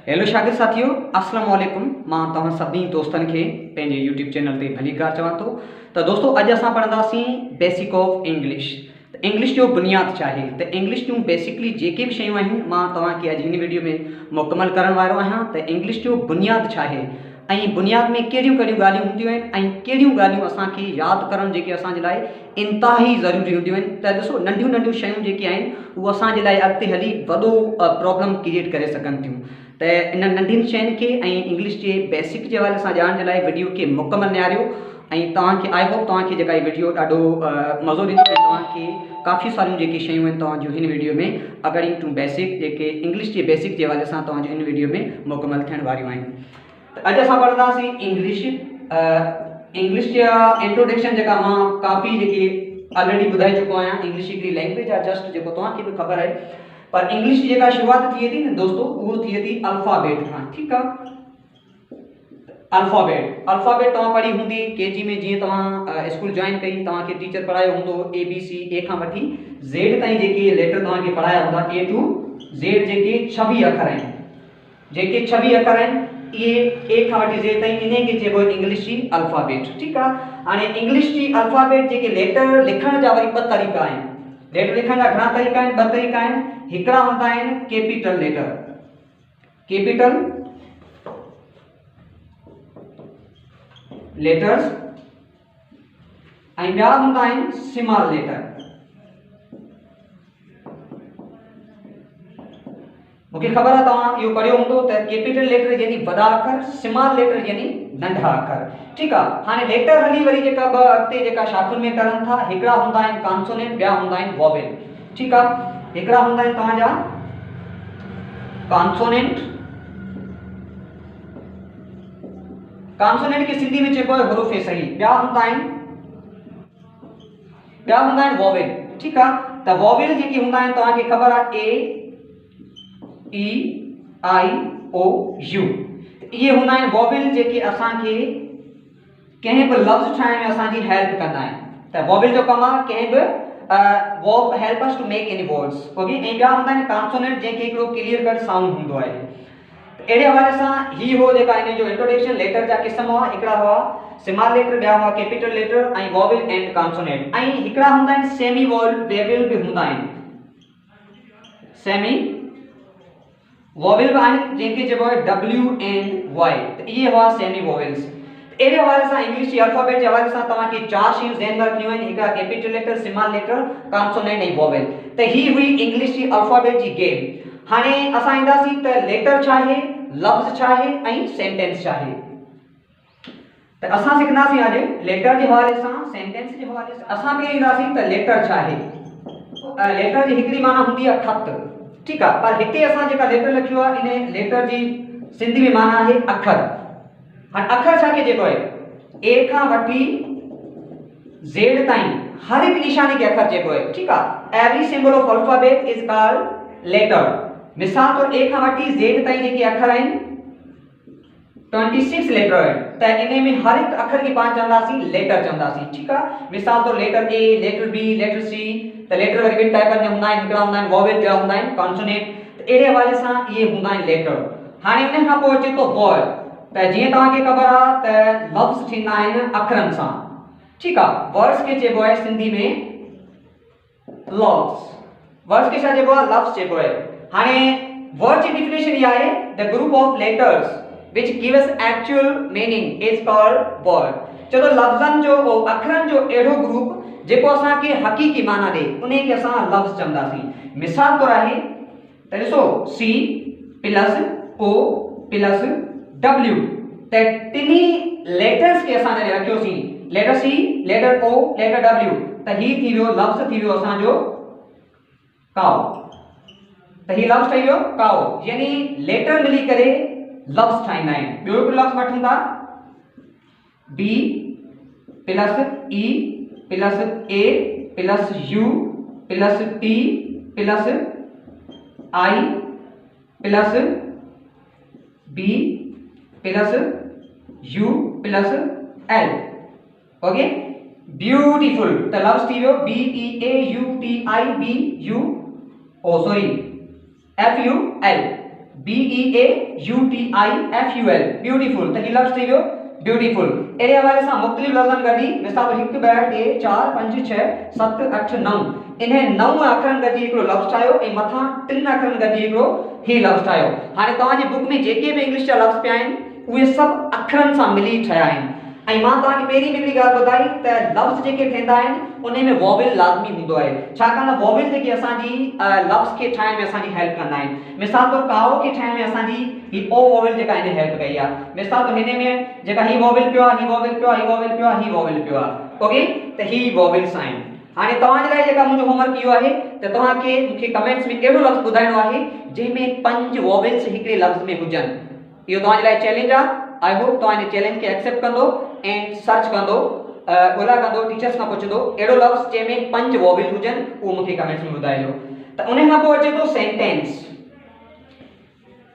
Hello शागिर्द साथियों, अस्सलाम वालेकुम। मां तव्हां सभी दोस्तन के पंहिंजे यूट्यूब चैनल ते भली कार चवां थो। तो दोस्तों, अॼु असां पढ़ंदासीं बेसिक ऑफ इंग्लिश। इंग्लिश जो बुनियाद छा आहे, त इंग्लिश जूं बेसिकली जेके भी शयूं आहिनि मां तव्हांखे अॼु हिन वीडियो में मुकमल करण वारो आहियां। त इंग्लिश जो बुनियाद छा आहे ऐं बुनियाद में कहिड़ियूं कहिड़ियूं ॻाल्हियूं हूंदियूं आहिनि ऐं कहिड़ियूं ॻाल्हियूं असांखे यादि करणु जेके असांजे लाइ इंतिहाई ज़रूरी हूंदियूं आहिनि। त ॾिसो, नंढियूं नंढियूं शयूं जेके आहिनि उहे असांजे लाइ अॻिते हली वॾो प्रॉब्लम क्रिएट करे सघनि थियूं। त इन नंढियुनि शयुनि खे ऐं इंग्लिश जे बेसिक जे हवाले सां ॼाणण जे लाइ वीडियो खे मुकमल निहारियो ऐं तव्हांखे आई होप तव्हांखे जेका वीडियो ॾाढो मज़ो ॾींदी ऐं तव्हांखे काफ़ी सारियूं जेकी शयूं आहिनि तव्हांजूं हिन वीडियो में अकॉर्डिंग टू बेसिक जेके इंग्लिश जे बेसिक जे हवाले सां तव्हांजूं हिन वीडियो में मुकमल थियण वारियूं आहिनि। त अॼु असां पढ़ंदासीं इंग्लिश जा इंट्रोडक्शन जेका मां काफ़ी जेके ऑलरेडी ॿुधाए चुको आहियां। इंग्लिश हिकिड़ी लैंग्वेज आहे, जस्ट जेको तव्हांखे बि ख़बर आहे। पर इंग्लिश जी जेका शुरुआत थिए थी न दोस्तों, वो थिए थी अल्फ़ाबेट खां। ठीकु आहे, अल्फ़ाबेट तव्हां पढ़ी हूंदी केजी में। जीअं तव्हां स्कूल ज्वाइन कई, तव्हांखे टीचर पढ़ायो हूंदो ABC ए खां वठी Z ताईं जेके लेटर तव्हांखे पढ़ाया हूंदा, A to Z जेके 26 अखर आहिनि, जेके 26 अखर आहिनि इहे A खां वठी Z ताईं, इन्हे खे चइबो इंग्लिश जी अल्फ़ाबेट। ठीकु आहे। हाणे इंग्लिश जी अल्फ़ाबेट जेके लेटर लिखण जा वरी ॿ तरीक़ा आहिनि। लेटर लिखण जा घणा तरीक़ा आहिनि? ॿ तरीक़ा आहिनि। हिकिड़ा हूंदा आहिनि कैपिटल लेटर, कैपिटल लेटर्स, ऐं ॿिया हूंदा आहिनि स्मॉल लेटर। मूंखे ख़बर आहे तव्हां इहो पढ़ियो हूंदो त कैपिटल लेटर यानी वॾा अखर, स्मॉल लेटर यानी नंढा अखर। ठीकु आहे। हाणे लेटर हली वरी जेका ॿ अॻिते जेका शाखुनि में करनि था, हिकिड़ा हूंदा आहिनि कॉन्सोनेंट, ॿिया हूंदा आहिनि वॉवेल। ठीकु आहे। हिकिड़ा हूंदा आहिनि तव्हांजा कॉन्सोनेंट, कॉन्सोनेंट खे सिंधी में चइबो आहे हुरूफ़ सही। ॿिया हूंदा आहिनि वॉवेल। ठीकु आहे। त वॉवेल जेके हूंदा आहिनि तव्हांखे ख़बर आहे AEIOU। इहे हूंदा आहिनि वॉवेल जेके असांखे कंहिं बि लफ़्ज़ ठाहिण में असांजी हेल्प कंदा आहिनि। त वॉवेल जो कमु आहे कंहिं बि verb help us to make any words. Okay. ऐं ॿिया हूंदा आहिनि कॉन्सोनेंट जंहिंखे हिकिड़ो क्लियर कट साउंड हूंदो आहे। अहिड़े हवाले सां ही हो जेका इन जो इंट्रोडक्शन। लेटर जा क़िस्म हुआ, हिकिड़ा हुआ स्मॉल लेटर, ॿिया हुआ कैपिटल लेटर ऐं वॉवेल एंड कॉन्सोनेंट। ऐं हिकिड़ा हूंदा आहिनि सेमी वॉवेल बि हूंदा आहिनि, सेमी वॉवेल बि आहिनि जंहिंखे चइबो आहे WNY। त इहे हुआ सेमी वॉवेल्स। अहिड़े हवाले सां इंग्लिश जी अल्फ़ाबेट जे हवाले सां तव्हांखे 4 शयूं ज़हन में रखणियूं आहिनि। हिकिड़ा capital letter, small letter, consonant ऐं वॉवेल। त ही हुई इंग्लिश जी अल्फ़ाबेट जी गेम। हाणे असां ईंदासीं त लेटर छा आहे, लफ़्ज़ छा आहे ऐं सेंटेंस छा आहे। त असां सिखंदासीं अॼु लेटर जे हवाले सां, सेंटेंस जे हवाले सां। असां पहिरीं ईंदासीं त लेटर छा आहे। लेटर जी हिकिड़ी माना हूंदी आहे ख़त। ठीकु आहे। पर हिते असां जेका लेटर लिखियो आहे, इन लेटर जी सिंधी में माना आहे अखर। हाणे अखर छा खे चइबो आहे? A खां वठी Z ताईं हर हिकु निशानी खे अखर चइबो आहे। ठीकु आहे। Every symbol of alphabet is called letter. मिसाल तौर A खां वठी Z ताईं जेके अखर आहिनि 26 लेटर आहिनि। त इन में हर हिकु अखर खे पाण चवंदासीं लेटर चवंदासीं। ठीकु आहे। मिसाल तौर letter A, letter B, letter C। त लेटर वरी ॿिनि टाइपनि में हूंदा आहिनि, हिकिड़ा हूंदा आहिनि वॉवेल, ॿिया हूंदा आहिनि कॉन्सोनेंट। त अहिड़े हवाले सां इहे हूंदा आहिनि लेटर। हाणे इन खां पोइ अचे थो वर्ड। त जीअं तव्हांखे ख़बर आहे त लफ़्ज़ थींदा आहिनि अखरनि सां। ठीकु आहे। वर्ड्स खे चइबो आहे सिंधी में लफ़्ज़। वर्ड्स खे छा चइबो आहे? लफ़्ज़ चइबो आहे। हाणे वर्ड जी डेफिनेशन इहा आहे, the group of letters which gives actual meaning is called word। चलो लफ़्ज़नि जो अखरनि जो अहिड़ो ग्रुप जेको असांखे हक़ीक़ी माना ॾे, उन खे असां लफ़्ज़ चवंदासीं। मिसाल तौर आहे त ॾिसो C plus O plus W। त टिनी लेटर्स खे असां रखियोसीं, letter C, letter O, letter W। त ही थी वियो लफ़्ज़, थी वियो असांजो काउ। त ही लफ़्ज़ ठही वियो काउ, यानी लेटर मिली करे लफ़्ज़ ठाहींदा आहिनि। ॿियो हिकु लफ़्ज़ वठूं था B plus E plus A plus U plus T plus I plus B plus U plus L। Okay. Beautiful. त लफ्ज़ थी वियो BEAUTIBUFUL। BEAUTIFUL beautiful. त ही लफ्ज़ थी वियो ब्यूटीफुल। एड़े हवाले सां मुख़्तलिफ़ लफ़्ज़नि गॾी मिसाल 1 2 3 4 5 6 7 8 9 इन्हे 9 अखरनि गॾी हिकिड़ो लफ़्ज़ ठाहियो ऐं मथां 3 अखरनि गॾी हिकिड़ो ही लफ़्ज़ ठाहियो। हाणे तव्हांजी बुक में जेके बि इंग्लिश जा लफ़्ज़ पिया आहिनि उहे सभु अखरनि सां मिली ठहिया आहिनि। ऐं मां तव्हांखे पहिरीं बि हिकिड़ी ॻाल्हि ॿुधाई त लफ़्ज़ जेके ठहंदा आहिनि उन में वॉवेल लाज़मी हूंदो आहे, छाकाणि त वॉवेल जेकी असांजी लफ़्ज़ खे ठाहिण में असांजी हेल्प कंदा आहिनि। मिसाल तौर काओ खे ठाहिण में असांजी ही ओ वॉवेल जेका हिन हेल्प कई आहे। मिसाल तौर हिन में जेका ही वॉवेल पियो आहे, ही वॉवेल पियो आहे, ही वॉवेल पियो आहे, ही वॉवेल पियो आहे, ओके। त ही वॉवेल्स आहिनि। हाणे तव्हांजे लाइ जेका मुंहिंजो होमवर्क इहो आहे त तव्हांखे मूंखे कमेंट्स में कहिड़ो लफ़्ज़ ॿुधाइणो आहे जंहिंमें 5 वॉवेल्स हिकिड़े लफ़्ज़ में हुजनि। इहो तव्हांजे लाइ चैलेंज आहे। आई होप तव्हां हिन चैलेंज खे एक्सेप्ट कंदो एंड सर्च कंदो, ॻोल्हा कंदो, टीचर्स खां पुछंदो अहिड़ो लफ़्ज़ जंहिंमें 5 वॉवेल हुजनि, उहो मूंखे कमेंट्स में ॿुधाइजो। त उन खां पोइ अचे थो सेंटेंस।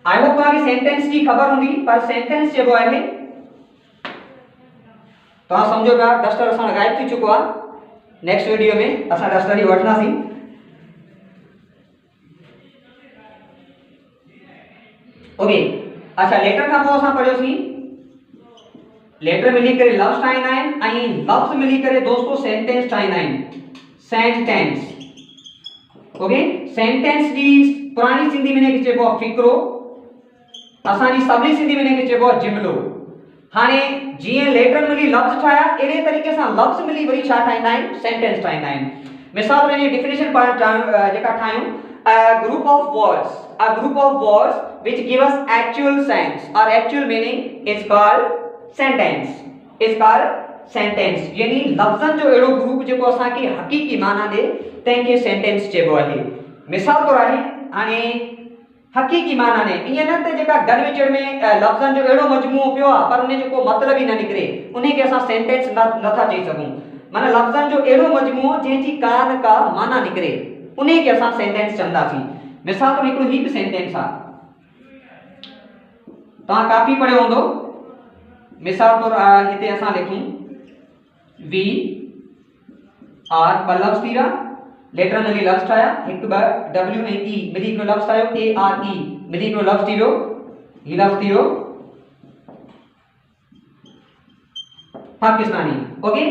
आई होप तव्हांखे सेंटेंस जी ख़बर हूंदी, पर सेंटेंस जेको आहे तव्हां सम्झो पिया डस्टर असां गायब थी चुको आहे। नेक्स्ट वीडियो में असां डस्टर ई वठंदासीं। ओके, अच्छा लेटर खां पोइ असां पढ़ियोसीं लेटर मिली करे लफ़्ज़ ठाहींदा आहिनि ऐं लफ़्ज़ मिली करे दोस्तो सेंटेंस ठाहींदा आहिनि। Sentence, okay. सेंटेंस जी पुरानी सिंधी में हिनखे चइबो आहे फ़िक्रो, असांजी सवली सिंधी में हिनखे चइबो आहे जुमिलो। हाणे जीअं लेटर मिली लफ़्ज़ ठाहिया अहिड़े तरीक़े सां लफ़्ज़ मिली वरी छा ठाहींदा आहिनि, सेंटेंस ठाहींदा आहिनि। मिसाल तौर जी डेफिनेशन जेका ठाहियूं, a group of words which give us actual sense or actual meaning is called sentence, यानी लफ़्ज़नि जो अहिड़ो ग्रुप जेको असांखे हक़ीक़ी माना ॾे तंहिंखे सेंटेंस चइबो आहे। मिसाल तौर आहे हाणे हक़ीक़ी माना ॾे, ईअं न त जेका गॾु विचड़ में लफ़्ज़नि जो अहिड़ो मजमूओ पियो आहे पर उन जो को मतिलब ई न निकिरे, उनखे असां सेंटेंस नथा चई सघूं। माना लफ़्ज़नि जो अहिड़ो मजमूओ जंहिंजी का न का माना निकिरे, उनखे असां सेंटेंस चवंदासीं। मिसाल तौर हिकिड़ो ही बि सेंटेंस आहे, तव्हां काफ़ी पढ़ियो हूंदो। मिसाल तौर हिते असां लिखूं वी आर, ॿ लफ़्ज़ थी विया, लेटर मिली लफ़्ज़ ठाहिया, 1 2 डब्ल्यू ऐं ई मिली हिकिड़ो लफ़्ज़ ठाहियो, ए आर ई मिली हिकिड़ो लफ़्ज़ थी वियो, ही लफ़्ज़ थी वियो पाकिस्तानी, ओके।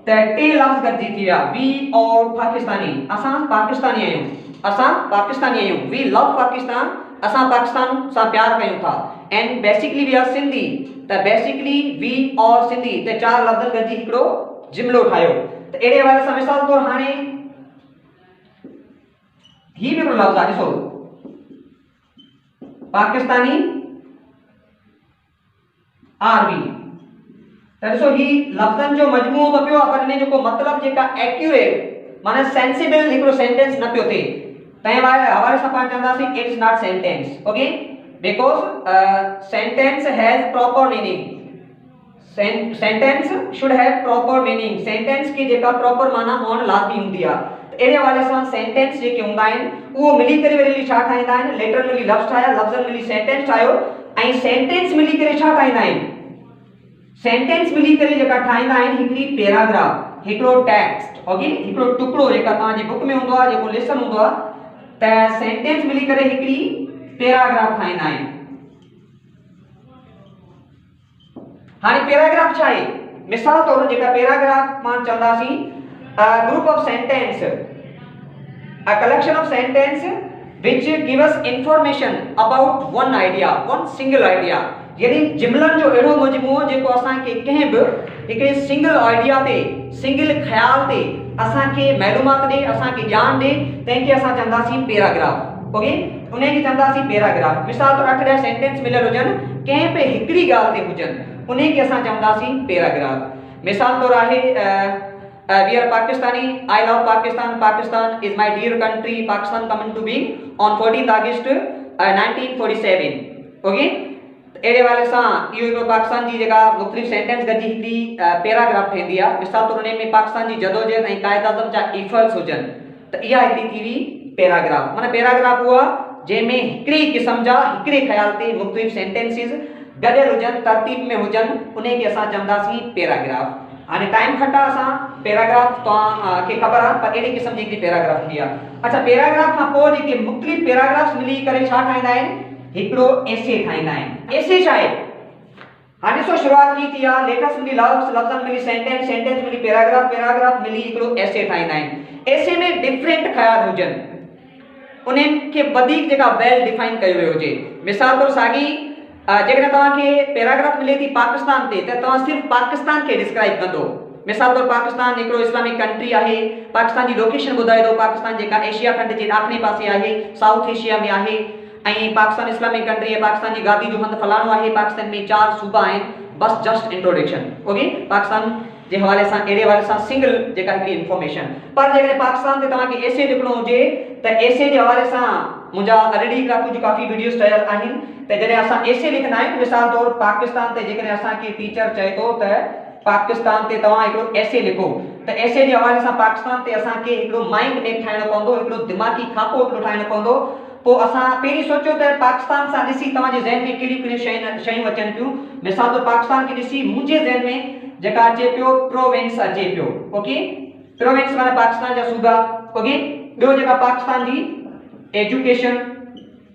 त 3 लफ़्ज़ गॾिजी थी विया, वी और पाकिस्तानी। असां पाकिस्तानी आहियूं, वी लव पाकिस्तान, असां पाकिस्तान सां प्यार कयूं था। And basically we are Sindhi, त बेसिकली वी और सिंधी त 4 लफ़्ज़नि गॾिजी हिकिड़ो जुमिलो ठाहियो। त अहिड़े हवाले सां मिसाल तौर हाणे ही बि हिकिड़ो लफ़्ज़ आहे, ॾिसो पाकिस्तानी आरबी। त ॾिसो ही लफ़्ज़नि जो मजमूओ त पियो आहे पर इन जो को मतिलब जेका एक्यूरेट माना सेंसिबल हिकिड़ो सेंटेंस न पियो थिए, तंहिं हवाले सां पाण चवंदासीं it is not sentence, okay. Because sentence has proper meaning, sentence should have proper meaning, sentence की जेका प्रॉपर माना हुअण लाज़मी हूंदी आहे। अहिड़े हवाले सां सेंटेंस जेके हूंदा आहिनि उहो मिली करे वरी छा ठाहींदा आहिनि, लेटर मिली लफ़्ज़ ठाहिया, लफ़्ज़नि मिली सेंटेंस ठाहियो, ऐं सेंटेंस मिली करे छा ठाहींदा आहिनि, सेंटेंस मिली करे जेका ठाहींदा आहिनि हिकिड़ी पैराग्राफ, हिकिड़ो टेक्स्ट, ओके, हिकिड़ो टुकड़ो जेका तव्हांजी बुक में हूंदो आहे, जेको लेसन हूंदो आहे, त सेंटेंस मिली करे हिकिड़ी पैराग्राफ ठाहींदा आहिनि। हाणे पैराग्राफ छा आहे, मिसाल तौर जेका पैराग्राफ मां चवंदासीं group of sentence, a collection of sentence which give us information about one idea, one single idea, यानी जुमलनि जो अहिड़ो मजमूओ जेको असांखे कंहिं बि हिकिड़े सिंगल आइडिया ते, सिंगल ख़्याल ते असांखे मालूमात ॾे, असांखे ज्ञान ॾे, तंहिंखे असां चवंदासीं पैराग्राफ, ओके। उनखे चवंदासीं पैराग्राफ। मिसाल तौर 8 ॾह सेंटेंस मिलियल हुजनि, कंहिं बि हिकिड़ी ॻाल्हि ते हुजनि, उनखे असां चवंदासीं पैराग्राफ। मिसाल तौर आहे we are Pakistani, I love Pakistan, Pakistan is my dear country, Pakistan come into being on 14th August 1947, okay. अहिड़े वाले सां इहो हिकिड़ो पाकिस्तान जी जेका मुख़्तलिफ़ सेंटेंस गॾिजी हिकिड़ी पैराग्राफ ठहंदी आहे। मिसाल तौर उन में पाकिस्तान जी जदोजहद ऐं क़ाइद आज़म जा इफर्ट्स हुजनि, त इहा हिकिड़ी थी हुई पैराग्राफ। माना पैराग्राफ उहा जंहिंमें हिकिड़ी क़िस्म जा हिकिड़े ख़्याल ते मुख़्तलिफ़ सेंटेंसिस गॾियल हुजनि, तरतीब में हुजनि, उनखे असां चवंदासीं पैराग्राफ। हाणे टाइम खटा असां पैराग्राफ तव्हांखे ख़बर आहे, पर अहिड़ी क़िस्म जी हिकिड़ी पैराग्राफ हूंदी आहे। अच्छा, पैराग्राफ खां पोइ जेके मुख़्तलिफ़ पैराग्राफ्स मिली करे छा ठाहींदा आहिनि, हिकिड़ो एसे ठाहींदा आहिनि। एसे छा आहे? हाणे ॾिसो शुरूआत की थी आहे, लेटर्स मिली लफ्ज़, लफ्ज़नि मिली सेंटेंस, सेंटेंस मिली पैराग्राफ, पैराग्राफ मिली हिकिड़ो एसे ठाहींदा आहिनि। एसे में डिफरेंट ख़्याल हुजनि, उन्हनि खे वधीक जेका वेल डिफाइन कयो वियो हुजे। मिसाल तौर साॻी जेकॾहिं तव्हांखे पैराग्राफ मिले थी पाकिस्तान ते, त तव्हां सिर्फ़ु पाकिस्तान खे डिस्क्राइब कंदो। मिसाल तौर पाकिस्तान हिकिड़ो इस्लामिक कंट्री आहे, पाकिस्तान जी लोकेशन ॿुधाए थो, पाकिस्तान जेका एशिया खंड जे ॾाखिने पासे आहे, साउथ एशिया में आहे, ऐं पाकिस्तान इस्लामिक कंट्री आहे, पाकिस्तान जी गादी जो हंधु फलाणो आहे, पाकिस्तान में 4 सूबा आहिनि, बस जस्ट इंट्रोडक्शन। ओके, पाकिस्तान जे हवाले सां अहिड़े हवाले सां सिंगल जेका हिकिड़ी इंफॉर्मेशन। पर जेकॾहिं पाकिस्तान ते तव्हांखे एसे लिखणो हुजे त एसे जे हवाले सां मुंहिंजा ऑलरेडी कुझु काफ़ी वीडियोस ठहियल आहिनि। त जॾहिं असां एसे लिखंदा आहियूं, मिसाल तौर पाकिस्तान ते जेकॾहिं असांखे टीचर चए थो त पाकिस्तान ते तव्हां हिकिड़ो एसे लिखो, त एसे जे हवाले सां पाकिस्तान ते असांखे हिकिड़ो माइंड मैप ठाहिणो पवंदो, हिकिड़ो दिमाग़ी खाको हिकिड़ो ठाहिणो पवंदो। पोइ असां पहिरीं सोचो त पाकिस्तान सां ॾिसी तव्हांजे ज़हन में कहिड़ियूं कहिड़ियूं शयूं अचनि थियूं। मिसाल तौर पाकिस्तान खे ॾिसी मुंहिंजे ज़हन में जेका अचे पियो प्रोविंस अचे पियो। ओके, प्रोविंस माना पाकिस्तान जा सूबा। ओके, ॿियो जेका पाकिस्तान जी एजुकेशन,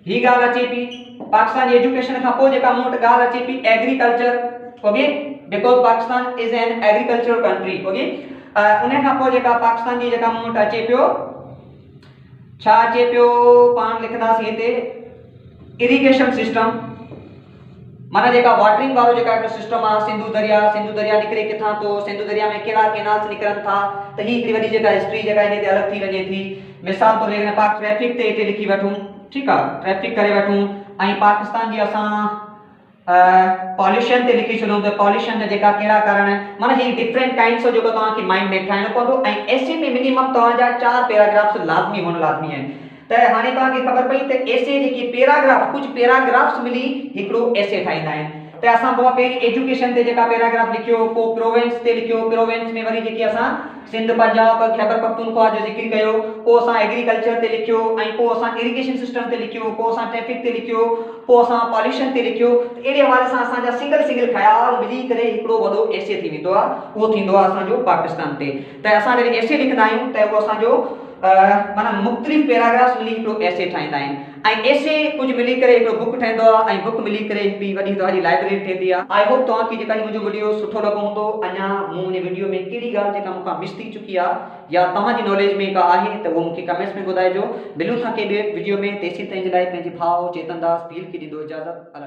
ही ॻाल्हि अचे पई। पाकिस्तान जी एजुकेशन खां पोइ जेका मूं वटि ॻाल्हि अचे पई agriculture. Okay, because Pakistan is an agricultural country. Okay, उन खां पोइ जेका पाकिस्तान जी जेका मूं वटि अचे पियो, छा अचे पियो, पाण लिखंदासीं हिते इरिगेशन सिस्टम, माना जेका वाटरिंग वारो जेका हिकिड़ो सिस्टम आहे। सिंधु दरिया निकिरे किथां थो, सिंधु दरिया में कहिड़ा केनाल्स निकिरनि था, त ही हिकिड़ी वॾी जेका हिस्ट्री जेका हिन ते अलॻि थी वञे थी। मिसाल तौर जेकॾहिं पाक ट्रैफिक ते हिते लिखी वठूं, ठीकु आहे, ट्रैफिक करे वठूं, ऐं पाकिस्तान जी असां पॉल्यूशन ते लिखी छॾूं त पॉल्यूशन जा जेका कहिड़ा कारण आहिनि, माना ही डिफरेंट काइंड्स ऑफ जेको तव्हांखे माइंड मैप ठाहिणो पवंदो। ऐं एसे में मिनिमम तव्हांजा 4 पैराग्राफ्स लाज़मी हुअण लाज़मी आहिनि। त हाणे तव्हांखे ख़बर पई त एसे जेकी पैराग्राफ, कुझु पैराग्राफ्स मिली हिकिड़ो एसे ठाहींदा आहिनि। त असां पहिरीं एजुकेशन ते जेका पैराग्राफ लिखियो, पोइ प्रोविंस ते लिखियो, प्रोविंस में वरी जेकी असां सिंध, पंजाब, खैबर पख्तूनख्वा जो ज़िक्र कयो, पोइ असां एग्रीकल्चर ते लिखियो, ऐं पोइ असां इरिगेशन सिस्टम ते लिखियो, पोइ असां ट्रैफिक ते लिखियो, पोइ असां पॉल्यूशन ते लिखियो। त अहिड़े हवाले सां असांजा सिंगल सिंगल ख़्याल मिली करे हिकिड़ो वॾो एसे थी वेंदो आहे, उहो थींदो आहे असांजो पाकिस्तान ते। त असां जॾहिं एसे लिखंदा आहियूं त उहो असांजो माना मुख़्तलिफ़ पैराग्राफ्स मिली हिकिड़ो एसे ठाहींदा आहिनि। ऐं एसे कुझु मिली करे हिकिड़ो बुक ठहंदो आहे, ऐं बुक मिली करे हिकिड़ी वॾी तव्हांजी लाइब्रेरी ठहंदी आहे। आई होप तव्हांखे जेका मुंहिंजो वीडियो सुठो लॻो हूंदो। अञा मूं हिन वीडियो में कहिड़ी ॻाल्हि जेका मूंखां मिस थी चुकी आहे या तव्हांजी नॉलेज में का आहे त उहो मूंखे कमेंट्स में ॿुधाइजो। मिलूं था कंहिं ॿिए वीडियो में, तेसीं ताईं जे लाइ पंहिंजे भाउ चेतन दास भील खे ॾींदो इजाज़त। अला